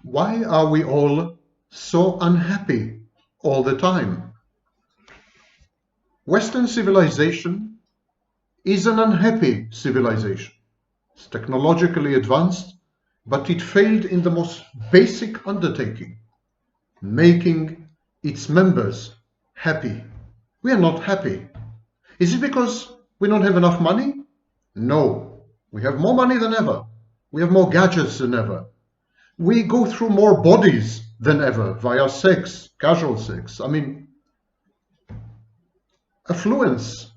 Why are we all so unhappy all the time? Western civilization is an unhappy civilization. It's technologically advanced, but it failed in the most basic undertaking, making its members happy. We are not happy. Is it because we don't have enough money? No. We have more money than ever. We have more gadgets than ever. We go through more bodies than ever via sex, casual sex. Affluence.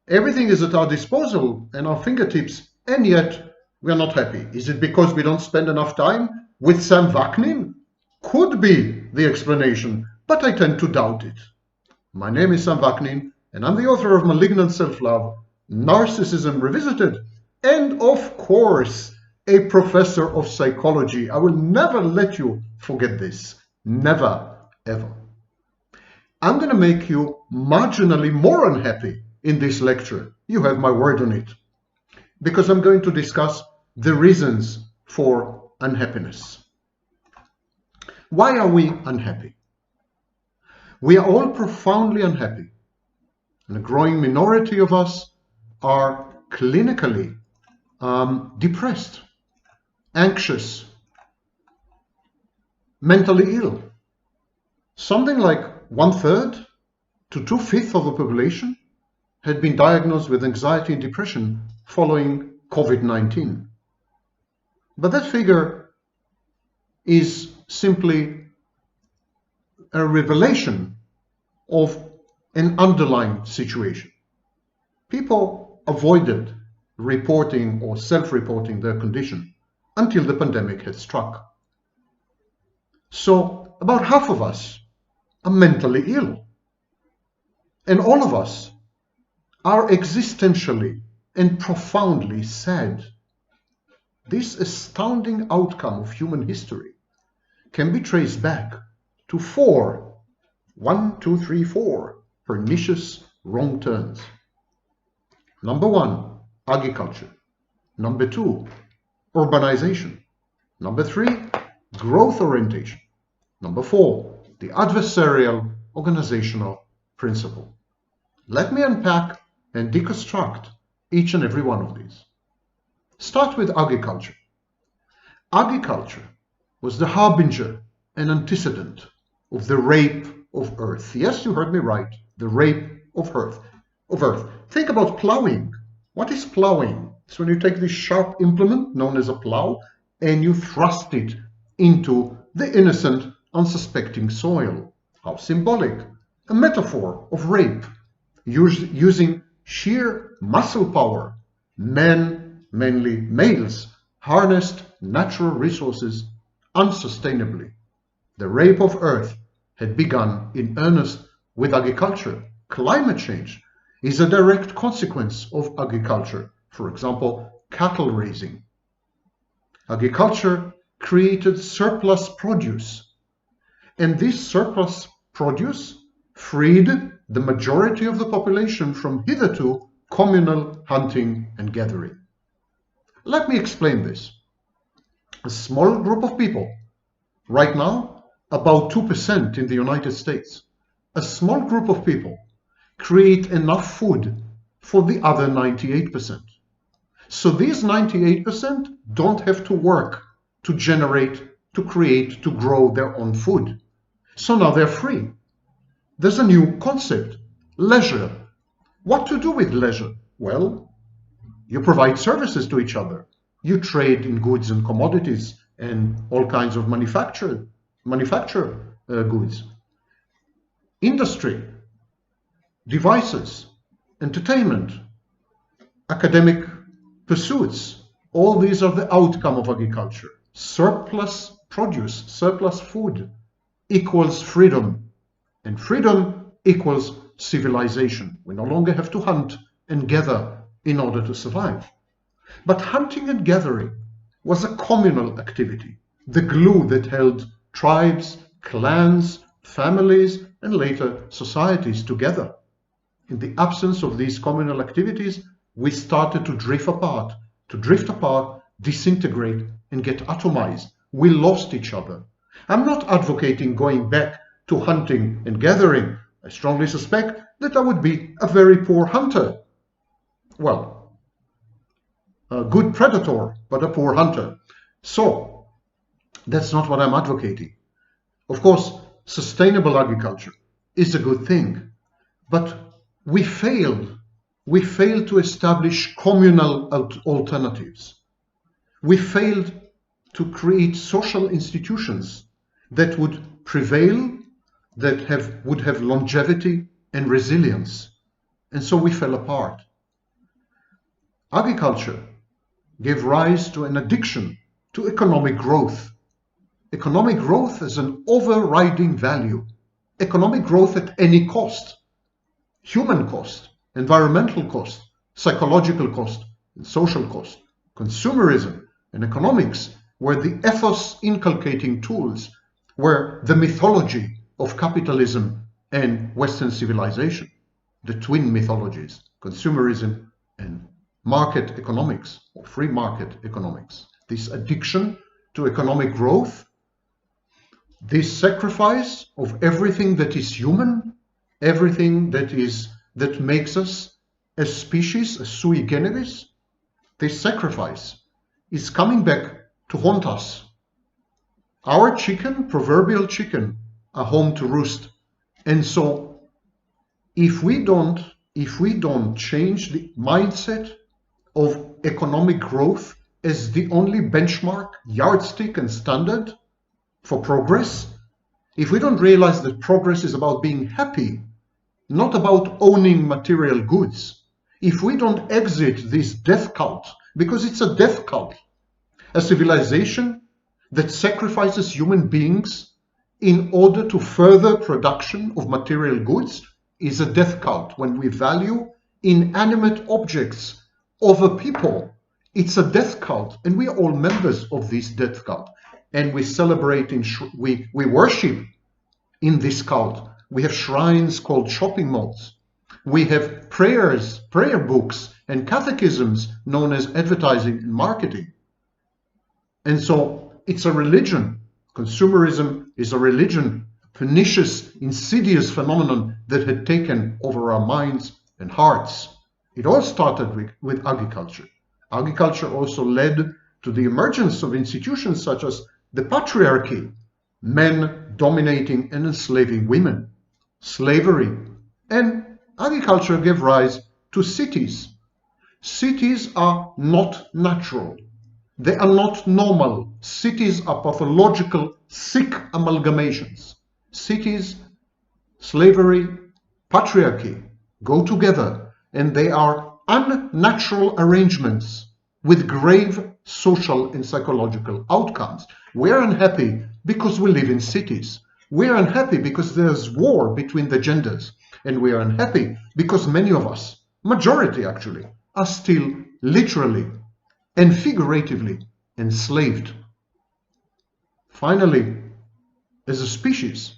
Everything is at our disposal and our fingertips, and yet we are not happy. Is it because we don't spend enough time with Sam Vaknin? Could be the explanation, but I tend to doubt it. My name is Sam Vaknin, and I'm the author of Malignant Self-Love, Narcissism Revisited, and of course, a professor of psychology. I will never let you forget this. Never, ever. I'm going to make you marginally more unhappy in this lecture. You have my word on it. Because I'm going to discuss the reasons for unhappiness. Why are we unhappy? We are all profoundly unhappy. And a growing minority of us are clinically depressed, anxious, mentally ill. Something like 1/3 to 2/5 of the population had been diagnosed with anxiety and depression following COVID-19. But that figure is simply a revelation of an underlying situation. People avoided reporting or self-reporting their condition until the pandemic had struck. So about half of us are mentally ill, and all of us are existentially and profoundly sad. This astounding outcome of human history can be traced back to four pernicious wrong turns. Number 1, agriculture. Number 2, urbanization. Number 3, growth orientation. Number 4, the adversarial organizational principle. Let me unpack and deconstruct each and every one of these. Start with agriculture. Agriculture was the harbinger and antecedent of the rape of earth. Yes, you heard me right. The rape of earth. Think about ploughing. What is ploughing? It's when you take this sharp implement known as a plough and you thrust it into the innocent, unsuspecting soil. How symbolic. A metaphor of rape, using sheer muscle power. Men, mainly males, harnessed natural resources unsustainably. The rape of earth had begun in earnest with agriculture. Climate change is a direct consequence of agriculture. For example, cattle raising. Agriculture created surplus produce, and this surplus produce freed the majority of the population from hitherto communal hunting and gathering. Let me explain this. A small group of people, right now about 2% in the United States, a small group of people create enough food for the other 98%. So these 98% don't have to work to generate, to create, to grow their own food. So now they're free. There's a new concept, leisure. What to do with leisure? Well, you provide services to each other. You trade in goods and commodities and all kinds of manufacture goods. Industry, devices, entertainment, academic pursuits, all these are the outcome of agriculture. Surplus produce, surplus food equals freedom, and freedom equals civilization. We no longer have to hunt and gather in order to survive. But hunting and gathering was a communal activity, the glue that held tribes, clans, families, and later societies together. In the absence of these communal activities, we started to drift apart, disintegrate, and get atomized. We lost each other. I'm not advocating going back to hunting and gathering. I strongly suspect that I would be a very poor hunter. Well, a good predator, but a poor hunter. So, that's not what I'm advocating. Of course, sustainable agriculture is a good thing, but we failed. We failed to establish communal alternatives. We failed to create social institutions that would prevail, that would have longevity and resilience. And so we fell apart. Agriculture gave rise to an addiction to economic growth. Economic growth is an overriding value. Economic growth at any cost. Human cost, environmental cost, psychological cost, and social cost. Consumerism and economics were the ethos-inculcating tools, were the mythology of capitalism and Western civilization, the twin mythologies, consumerism and market economics, or free market economics. This addiction to economic growth, this sacrifice of everything that is human, everything that makes us a species, a sui generis, this sacrifice is coming back to haunt us. Our chicken, proverbial chicken, are home to roost. And so if we don't change the mindset of economic growth as the only benchmark, yardstick, and standard for progress, if we don't realize that progress is about being happy, not about owning material goods, if we don't exit this death cult, because it's a death cult, a civilization that sacrifices human beings in order to further production of material goods is a death cult. When we value inanimate objects over people, it's a death cult, and we are all members of this death cult. And we celebrate, we worship in this cult. We have shrines called shopping malls. We have prayer books and catechisms known as advertising and marketing. And so it's a religion. Consumerism is a religion, a pernicious, insidious phenomenon that had taken over our minds and hearts. It all started with agriculture. Agriculture also led to the emergence of institutions such as the patriarchy, men dominating and enslaving women, slavery, and agriculture gave rise to cities. Cities are not natural. They are not normal. Cities are pathological, sick amalgamations. Cities, slavery, patriarchy go together, and they are unnatural arrangements with grave social and psychological outcomes. We're unhappy because we live in cities. We're unhappy because there's war between the genders. And we are unhappy because many of us, majority actually, are still literally and figuratively enslaved. Finally, as a species,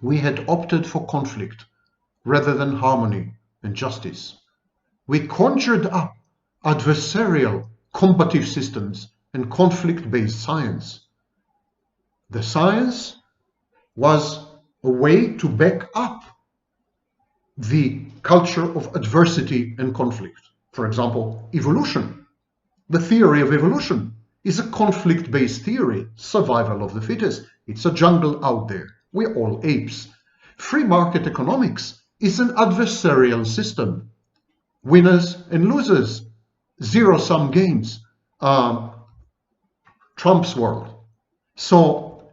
we had opted for conflict rather than harmony and justice. We conjured up adversarial combative systems and conflict-based science. The science was a way to back up the culture of adversity and conflict. For example, evolution. The theory of evolution is a conflict-based theory, survival of the fittest. It's a jungle out there. We're all apes. Free market economics is an adversarial system. Winners and losers, zero-sum games, Trump's world. So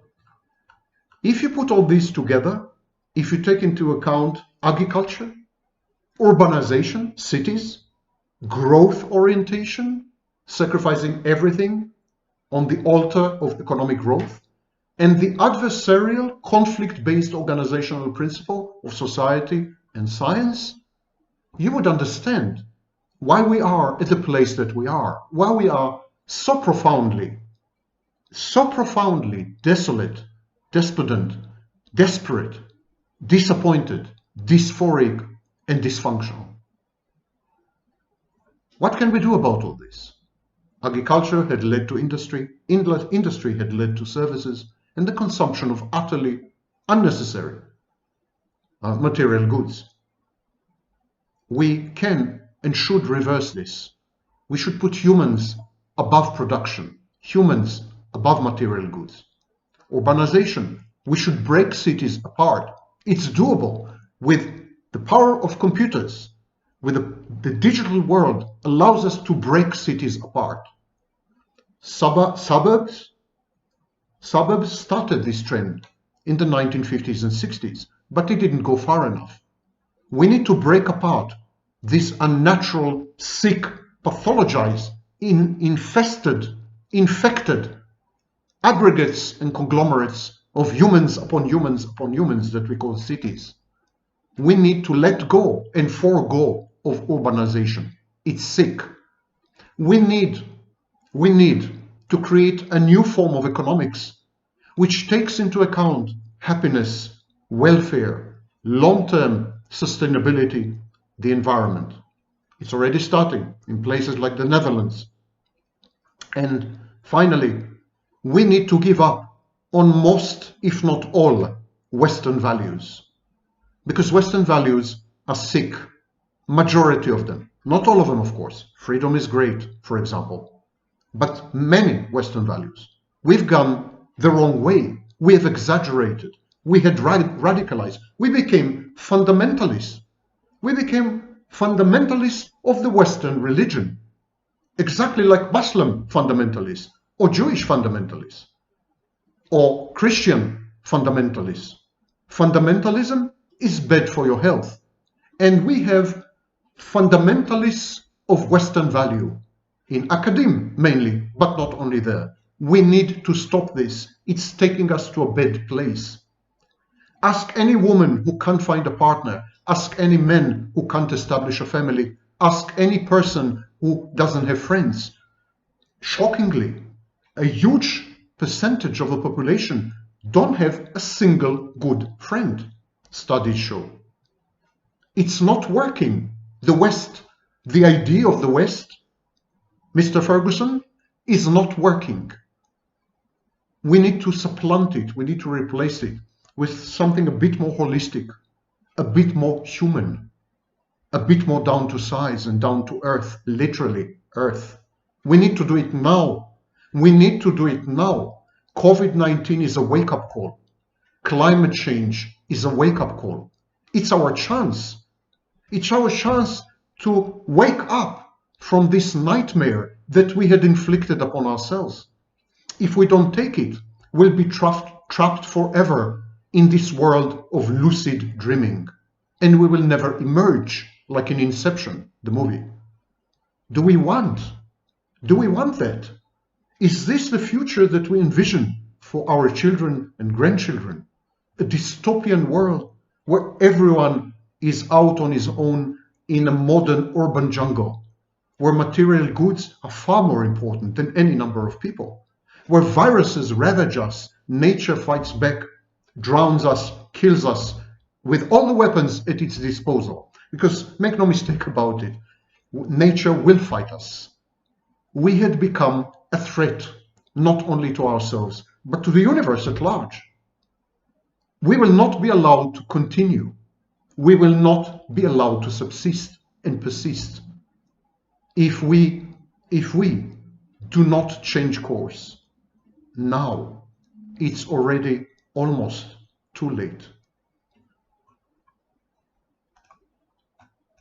if you put all these together, if you take into account agriculture, urbanization, cities, growth orientation, sacrificing everything on the altar of economic growth, and the adversarial conflict-based organizational principle of society and science, you would understand why we are at the place that we are, why we are so profoundly desolate, despondent, desperate, disappointed, dysphoric, and dysfunctional. What can we do about all this? Agriculture had led to industry, industry had led to services, and the consumption of utterly unnecessary material goods. We can and should reverse this. We should put humans above production, humans above material goods. Urbanization, we should break cities apart. It's doable with the power of computers, with the digital world allows us to break cities apart. Suburbs started this trend in the 1950s and 60s, but it didn't go far enough. We need to break apart this unnatural, sick, pathologized, infected aggregates and conglomerates of humans upon humans upon humans that we call cities. We need to let go and forego of urbanization. It's sick. We need to create a new form of economics which takes into account happiness, welfare, long-term sustainability, the environment. It's already starting in places like the Netherlands. And finally, we need to give up on most, if not all, Western values. Because Western values are sick, majority of them. Not all of them, of course. Freedom is great, for example. But many Western values. We've gone the wrong way. We have exaggerated. We had radicalized. We became fundamentalists. We became fundamentalists of the Western religion. Exactly like Muslim fundamentalists, or Jewish fundamentalists, or Christian fundamentalists. Fundamentalism is bad for your health. And we have fundamentalists of Western value, in academia mainly, but not only there. We need to stop this. It's taking us to a bad place. Ask any woman who can't find a partner, ask any man who can't establish a family, ask any person who doesn't have friends. Shockingly, a huge percentage of the population don't have a single good friend, studies show. It's not working. The West, the idea of the West, Mr. Ferguson, is not working. We need to supplant it. We need to replace it with something a bit more holistic, a bit more human, a bit more down to size and down to earth, literally earth. We need to do it now. We need to do it now. COVID-19 is a wake-up call. Climate change is a wake-up call. It's our chance. It's our chance to wake up from this nightmare that we had inflicted upon ourselves. If we don't take it, we'll be trapped forever in this world of lucid dreaming, and we will never emerge like in Inception, the movie. Do we want that? Is this the future that we envision for our children and grandchildren? A dystopian world where everyone is out on his own in a modern urban jungle, where material goods are far more important than any number of people, where viruses ravage us, nature fights back, drowns us, kills us, with all the weapons at its disposal. Because make no mistake about it, nature will fight us. We had become a threat, not only to ourselves, but to the universe at large. We will not be allowed to continue. We will not be allowed to subsist and persist if we do not change course. Now, it's already almost too late.